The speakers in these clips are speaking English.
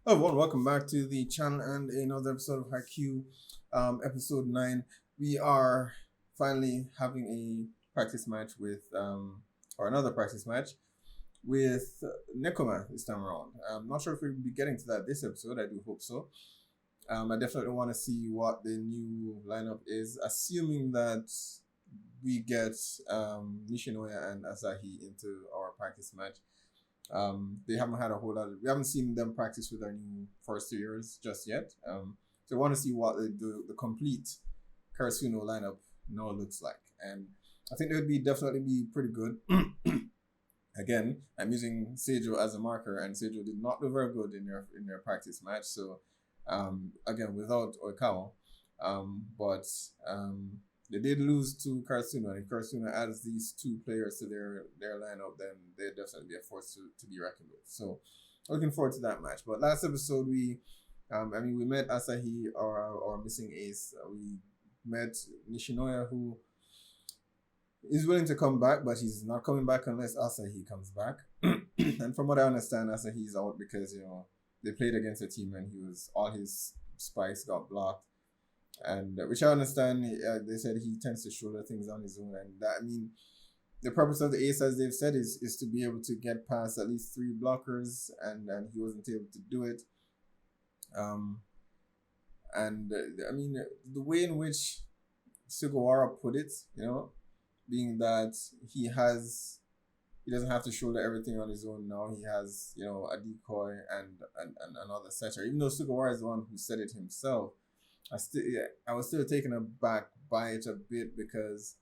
Hello everyone, welcome back to the channel and another episode of Haikyu, episode 9. We are finally having a practice match with, or another practice match with Nekoma this time around. I'm not sure if we'll be getting to that this episode, I do hope so. I definitely want to see what the new lineup is, assuming that we get Nishinoya and Asahi into our practice match. They haven't had a whole lot. We haven't seen them practice with our new first years just yet. So I want to see what the complete Karasuno lineup now looks like, and I think they would definitely be pretty good. Again, I'm using Seijo as a marker, and Seijo did not do very good in their practice match. So, again, without Oikawa, but they did lose to Karasuno, and if Karasuno adds these two players to their lineup, then they'd definitely be a force to be reckoned with. So, looking forward to that match. But last episode, we met Asahi, our missing ace. We met Nishinoya, who is willing to come back, but he's not coming back unless Asahi comes back. And from what I understand, Asahi's out because they played against a team and all his spikes got blocked, and which I understand. They said he tends to shoulder things on his own, and that, I mean, the purpose of the ace, as they've said, is to be able to get past at least 3 blockers, and he wasn't able to do it. I mean, the way in which Sugawara put it, being that he doesn't have to shoulder everything on his own now. He has, a decoy and another setter. Even though Sugawara is the one who said it himself, I was still taken aback by it a bit, because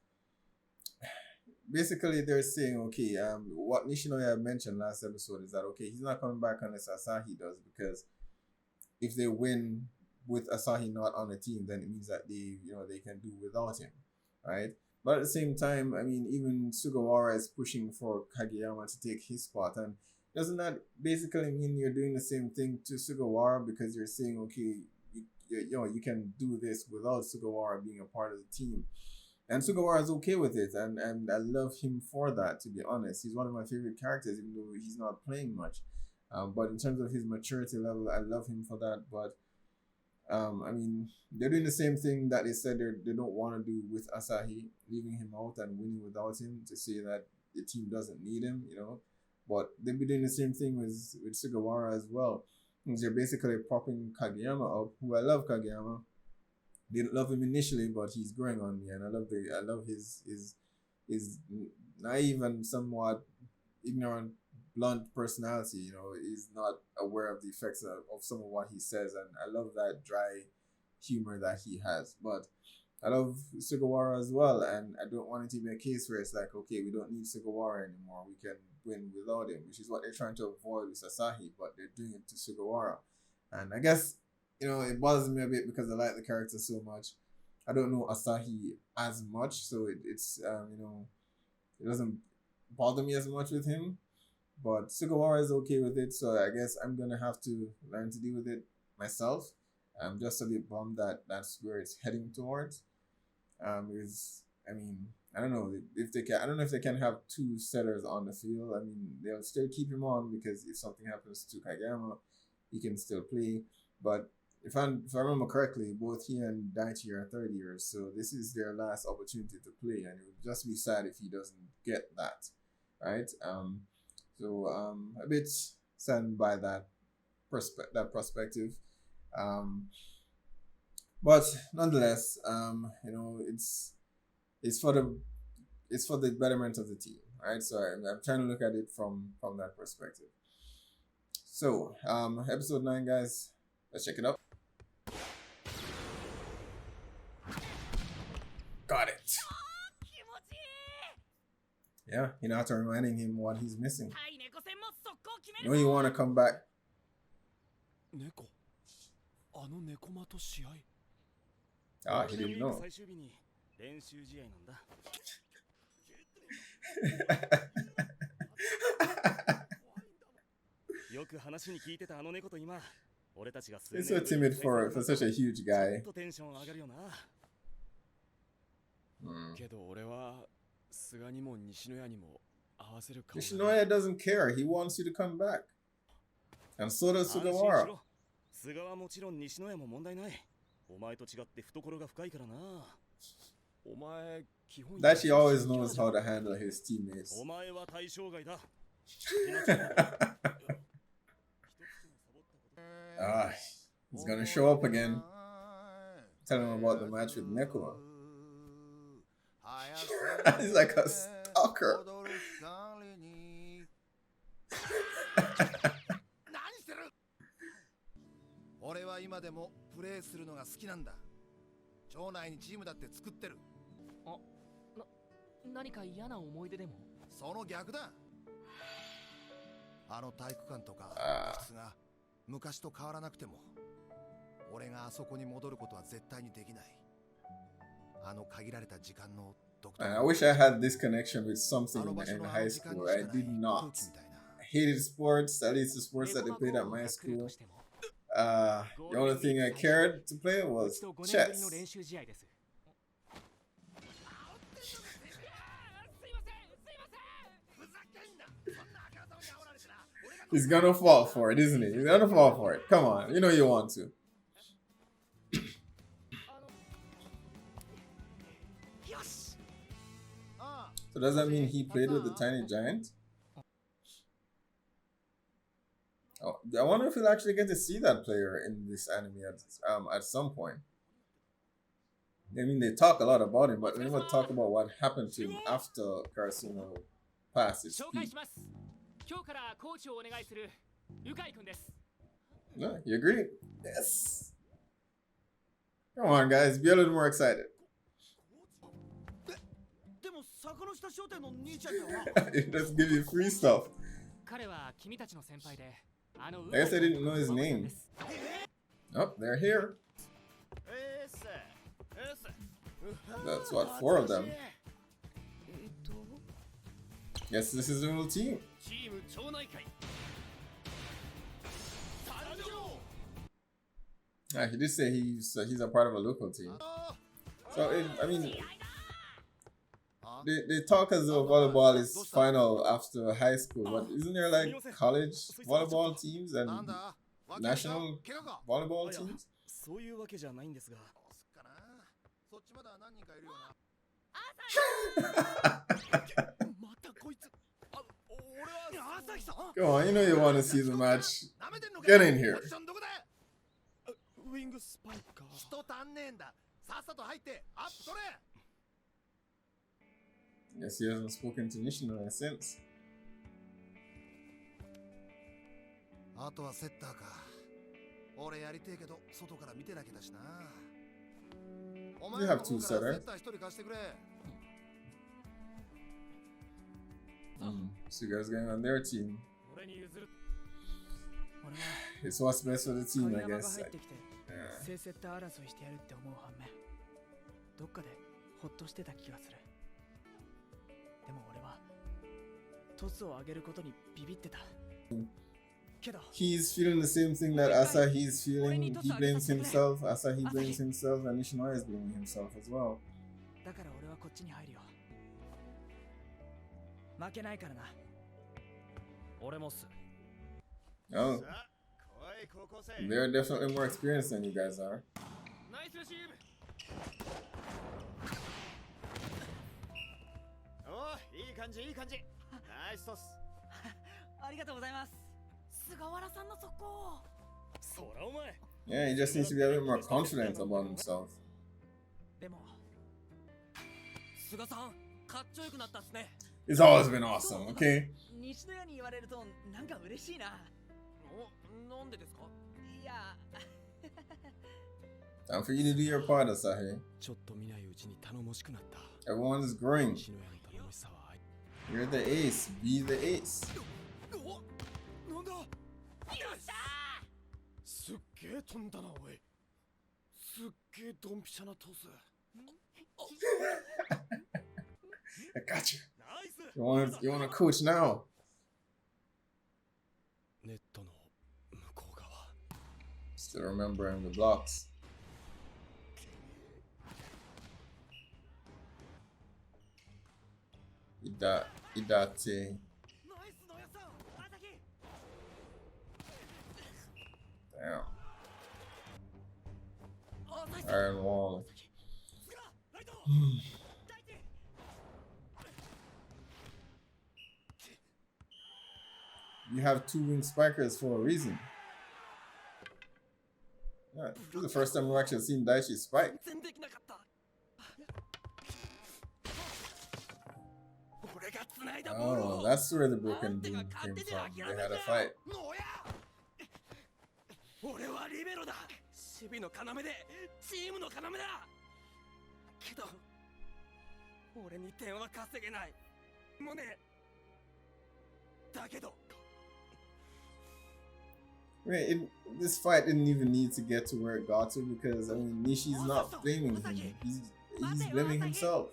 basically they're saying, okay, what Nishinoya mentioned last episode is that, okay, he's not coming back unless Asahi does, because if they win with Asahi not on the team, then it means that they can do without him, right? But at the same time, I mean, even Sugawara is pushing for Kageyama to take his spot, and doesn't that basically mean you're doing the same thing to Sugawara, because you're saying, okay, you can do this without Sugawara being a part of the team? And Sugawara is okay with it, and I love him for that, to be honest. He's one of my favorite characters, even though he's not playing much. But in terms of his maturity level, I love him for that. But I mean, they're doing the same thing that they said they don't want to do with Asahi, leaving him out and winning without him, to say that the team doesn't need him, But they'll be doing the same thing with Sugawara as well. They're basically propping Kageyama up, who I love. Kageyama, didn't love him initially, but he's growing on me, and I love his naive and somewhat ignorant, blunt personality. He's not aware of the effects of some of what he says, and I love that dry humor that he has. But I love Sugawara as well, and I don't want it to be a case where it's like, okay, we don't need Sugawara anymore, we can win without him, which is what they're trying to avoid with Asahi, but they're doing it to Sugawara. And I guess, it bothers me a bit because I like the character so much. I don't know Asahi as much, so it's it doesn't bother me as much with him. But Sugawara is okay with it, so I guess I'm gonna have to learn to deal with it myself. I'm just a bit bummed that that's where it's heading towards. Because, I mean, I don't know if they can. I don't know if they can have 2 setters on the field. I mean, they'll still keep him on, because if something happens to Kageyama, he can still play. But if I remember correctly, both he and Daichi are 30 years, so this is their last opportunity to play, and it would just be sad if he doesn't get that, right? So a bit saddened by that perspective. But nonetheless, it's for the betterment of the team, right? So I'm trying to look at it from that perspective. So episode 9, guys, let's check it out. Got it. Yeah, after reminding him what he's missing. You want to come back. 猫あの猫間と試合 Ah, he didn't know. 最終日に練習試合なんだよく話に聞いてたあの猫と今俺たちが数 It's so timid for such a huge guy. ちょっとテンション上がるよなけど俺は菅にも西野屋にも合わせる顔 Yoshinoya doesn't care. He wants you to come back. And so does Sugawara. 菅はもちろん西野屋も問題ない。お前と違って懐が深いからな。お前基本 That she always knows how to handle his teammates. お前は対象外だ。Ah, he's gonna show up again. Tell him about the match with Neko. He's like a stalker. 俺は今でもプレーするのが好きなんだ。町内にチームだって作ってる。何か嫌な思い出でも？その逆だ。あの体育館とか室が昔と変わらなくても、俺があそこに戻ることは絶対にできない。あの限られた時間の独特。 I wish I had this connection with something in high school. I did not. I hated sports, at least the sports that they played at my school. The only thing I cared to play was chess. He's gonna fall for it, isn't he? He's gonna fall for it. Come on, you know you want to. So does that mean he played with the tiny giant? Oh, I wonder if we'll actually get to see that player in this anime at some point. I mean, they talk a lot about him, but they never talk about what happened to him after Karasuno passed his peak. No, you agree? Yes. Come on, guys, be a little more excited. Let's give you free stuff. I guess I didn't know his name. Oh, they're here. That's what, 4 of them. Yes, this is a little team. He did say he's a part of a local team. So, I mean, they talk as though volleyball is final after high school, but isn't there like college volleyball teams and national volleyball teams? Come on, you know you want to see the match. Get in here. Yes, he hasn't spoken to Nishino since. あとはセッターか。俺やりてえけど外から見てなきゃだしな。お前の方からセッター一人貸してくれ。So you guys going on their team. It's what's best for the team, I guess. He's feeling the same thing that Asahi's feeling. He blames himself. Asahi blames himself, and Nishinoya is blaming himself as well. Oh, they're definitely more experienced than you guys are. Yeah, he just needs to be a bit more confident about himself. It's always been awesome, okay? Time for you to do your part, Asahi. Everyone is growing. You're the ace. Be the ace. I got you. You want to coach now? Still remembering the blocks. Idate. Damn. Iron Wall. You have two wing spikers for a reason. Yeah, this is the first time we've actually seen Daichi spike. Oh, that's where the broken beam came from. They had a fight. 俺はリベロだ。守備の要でチームの要だ。けど俺に点は稼げない。もうね。だけど。Wait, this fight didn't even need to get to where it got to because I mean Nishi's not blaming him. He's blaming himself.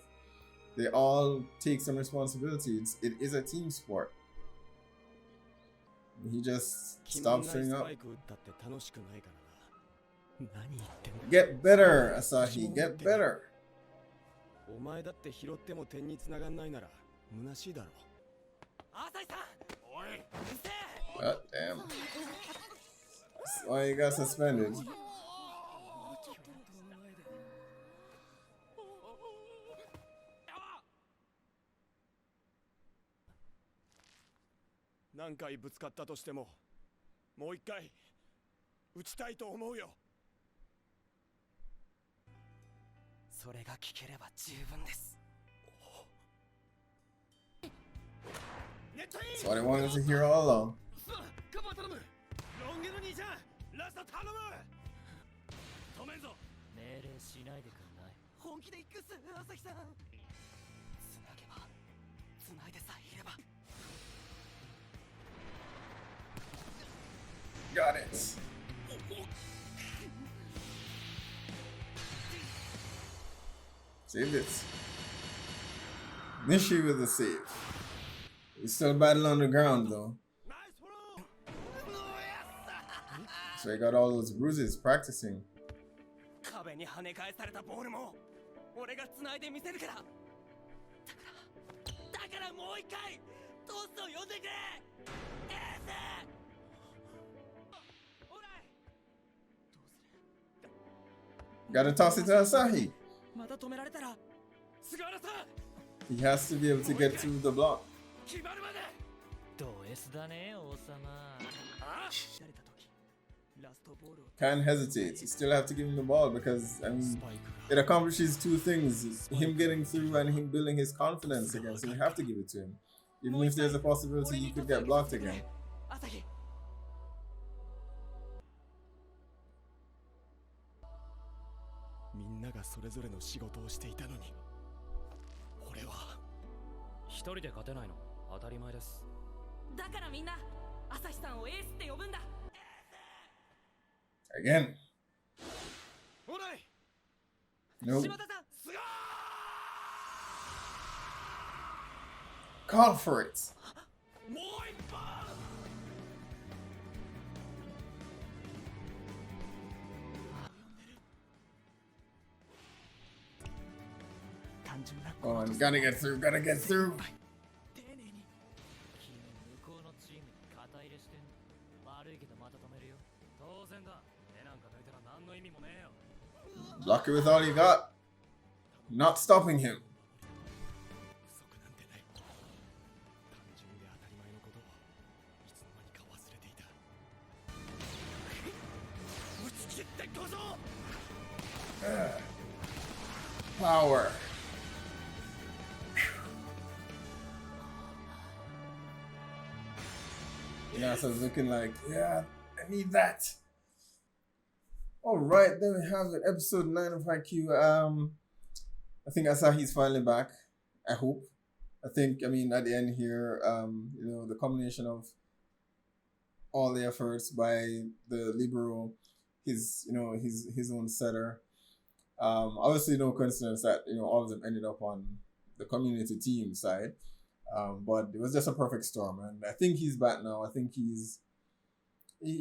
They all take some responsibility. It is a team sport. He just stopped showing up. Get better, Asahi. Get better. God damn. That's why you got suspended. That's what I wanted to hear all along. Got it. Saved it. Nishi with the save. He's still battling on the ground though. So he got all those bruises practicing. Gotta toss it to Asahi. He has to be able to get through the block. Can't hesitate. You still have to give him the ball because I mean it accomplishes two things: him getting through and him building his confidence again. So you have to give it to him, even if there's a possibility you could get blocked again. Again. Nope. Call for it. Oh, and gotta get through, gotta get through. Block it with all you got. Not stopping him. Power. Yeah, so it's looking like, yeah, I need that. Alright, there we have it. Episode 9 of Haikyuu. I think Asahi's finally back. I hope. I think, I mean, at the end here, you know, the combination of all the efforts by the libero, his own setter. Obviously no coincidence that, you know, all of them ended up on the community team side. But it was just a perfect storm, and I think he's back now. I think he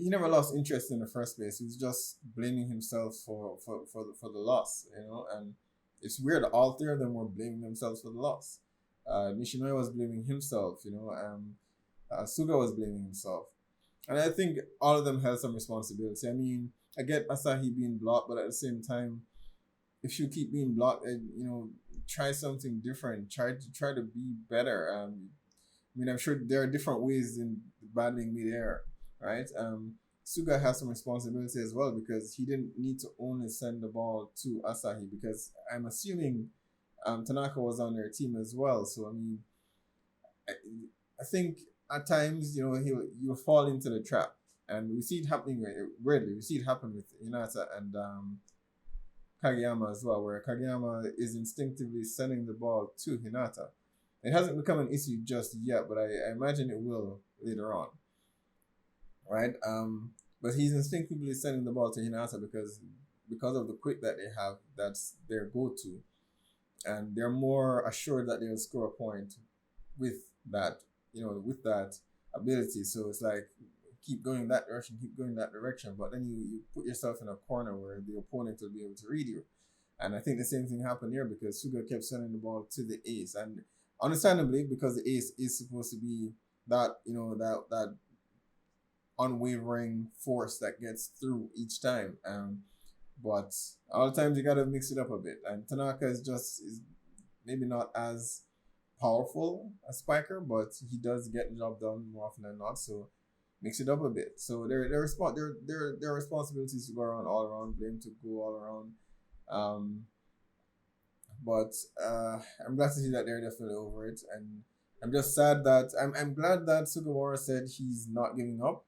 never lost interest in the first place. He was just blaming himself for the loss, you know. And it's weird. All three of them were blaming themselves for the loss. Nishinoya was blaming himself, you know. Suga was blaming himself, and I think all of them had some responsibility. I mean, I get Asahi being blocked, but at the same time, if she'll keep being blocked, try something different. Try to be better. I mean, I'm sure there are different ways in battling mid-air, right? Suga has some responsibility as well because he didn't need to only send the ball to Asahi because I'm assuming Tanaka was on their team as well. So I mean, I think at times you'll fall into the trap, and we see it happening weirdly. We see it happen with Hinata and Kageyama as well, where Kageyama is instinctively sending the ball to Hinata. It hasn't become an issue just yet, but I imagine it will later on, right? But he's instinctively sending the ball to Hinata because of the quick that they have. That's their go-to, and they're more assured that they'll score a point with that, with that ability. So it's like keep going that direction, but then you put yourself in a corner where the opponent will be able to read you. And I think the same thing happened here because Suga kept sending the ball to the ace, and understandably because the ace is supposed to be that that unwavering force that gets through each time. But all the times you gotta mix it up a bit. And Tanaka is maybe not as powerful a spiker, but he does get the job done more often than not. So mix it up a bit. So their responsibilities to go around all around, blame to go all around. But I'm glad to see that they're definitely over it, and I'm just sad that I'm glad that Sugawara said he's not giving up.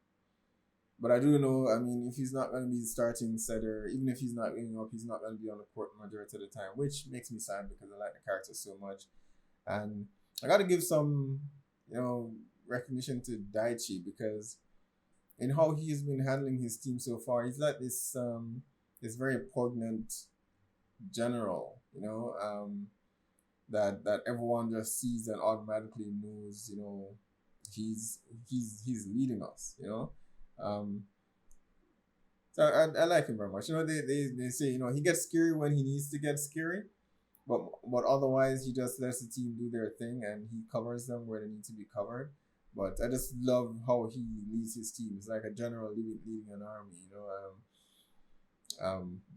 But I do know, I mean, if he's not going to be starting setter, even if he's not giving up, he's not going to be on the court majority of the time, which makes me sad because I like the character so much. And I got to give some, recognition to Daichi because in how he's been handling his team so far, he's like this very poignant general, that everyone just sees and automatically knows, he's leading us, So I like him very much. They say, he gets scary when he needs to get scary, but otherwise he just lets the team do their thing and he covers them where they need to be covered. But I just love how he leads his team. It's like a general leading an army,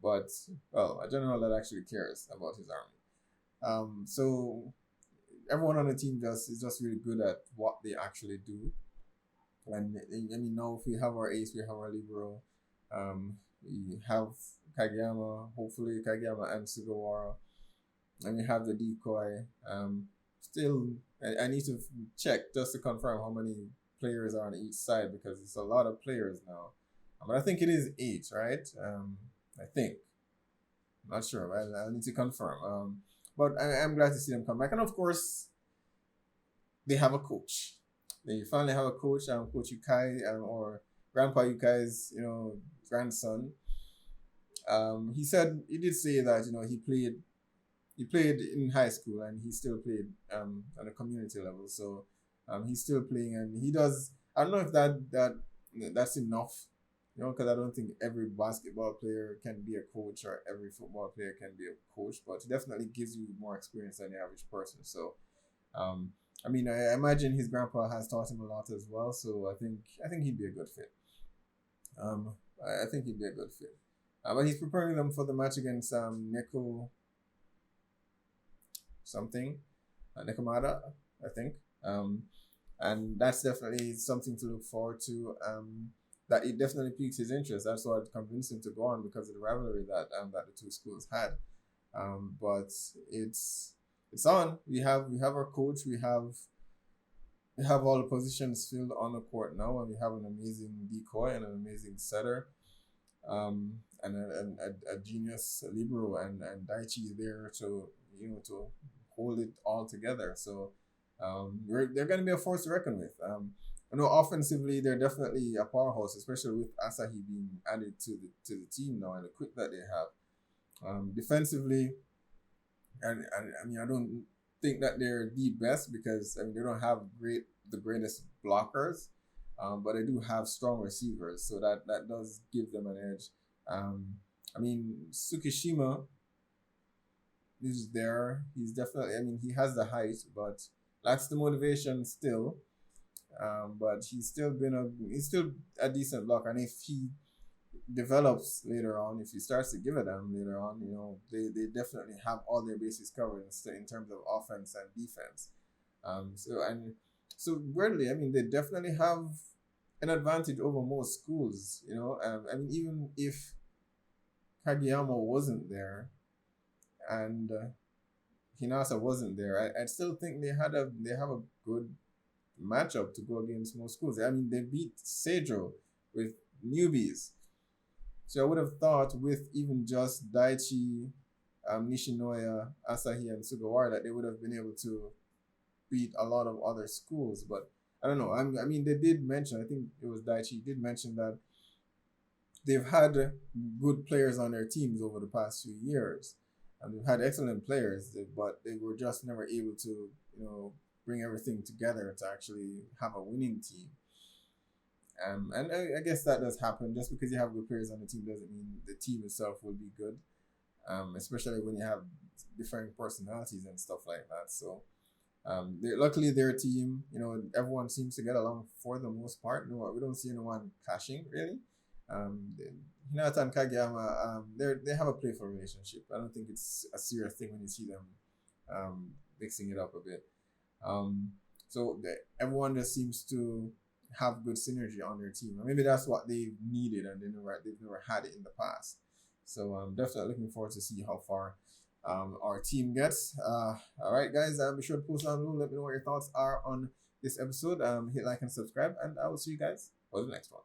but a general that actually cares about his army. So everyone on the team is just really good at what they actually do. And I mean, now if we have our ace, we have our libero. We have Kageyama, hopefully Kageyama and Sugawara, and we have the decoy. Still, I need to check just to confirm how many players are on each side because it's a lot of players now. But I think it is 8, right? I think. I'm not sure, right? I need to confirm. But I'm glad to see them come back, and of course, they have a coach. They finally have a coach, Coach Yukai, or Grandpa Yukai's, grandson. He did say that he played in high school and he still played on a community level. So he's still playing and he does. I don't know if that's enough, because I don't think every basketball player can be a coach or every football player can be a coach, but it definitely gives you more experience than the average person. So I mean, I imagine his grandpa has taught him a lot as well. So I think he'd be a good fit. I think he'd be a good fit. But he's preparing them for the match against Neko something, Nekomata, I think. And that's definitely something to look forward to. That it definitely piques his interest. That's what convinced him to go on because of the rivalry that the two schools had. But it's on. We have our coach. We have all the positions filled on the court now, and we have an amazing decoy and an amazing setter, and a genius libero, and Daichi is there to hold it all together. So they're going to be a force to reckon with. Offensively they're definitely a powerhouse, especially with Asahi being added to the team now and the quick that they have. Defensively, and I mean I don't think that they're the best because they don't have the greatest blockers, but they do have strong receivers, so that does give them an edge. I mean Tsukishima is there. He's definitely, he has the height, but lacks the motivation still. But he's still a decent blocker, and if develops later on, if he starts to give it them later on, they definitely have all their bases covered in terms of offense and defense. So weirdly, I mean, they definitely have an advantage over most schools. I mean, even if Kageyama wasn't there and Hinata wasn't there, I still think they have a good matchup to go against most schools. I mean, they beat Seijo with newbies. So I would have thought with even just Daichi, Nishinoya, Asahi, and Sugawara that they would have been able to beat a lot of other schools. But I don't know. I mean, they did mention, I think it was Daichi, did mention that they've had good players on their teams over the past few years. And they've had excellent players, but they were just never able to, bring everything together to actually have a winning team. And I guess that does happen. Just because you have good players on the team doesn't mean the team itself will be good. Especially when you have differing personalities and stuff like that. So, luckily their team, everyone seems to get along for the most part. We don't see anyone clashing really. Hinata and Kageyama, they have a playful relationship. I don't think it's a serious thing when you see them mixing it up a bit. So everyone just seems to have good synergy on their team. Maybe that's what they needed and they've never had it in the past. So I'm definitely looking forward to see how far our team gets. All right, guys, be sure to post down below. Let me know what your thoughts are on this episode. Hit like and subscribe, and I will see you guys for the next one.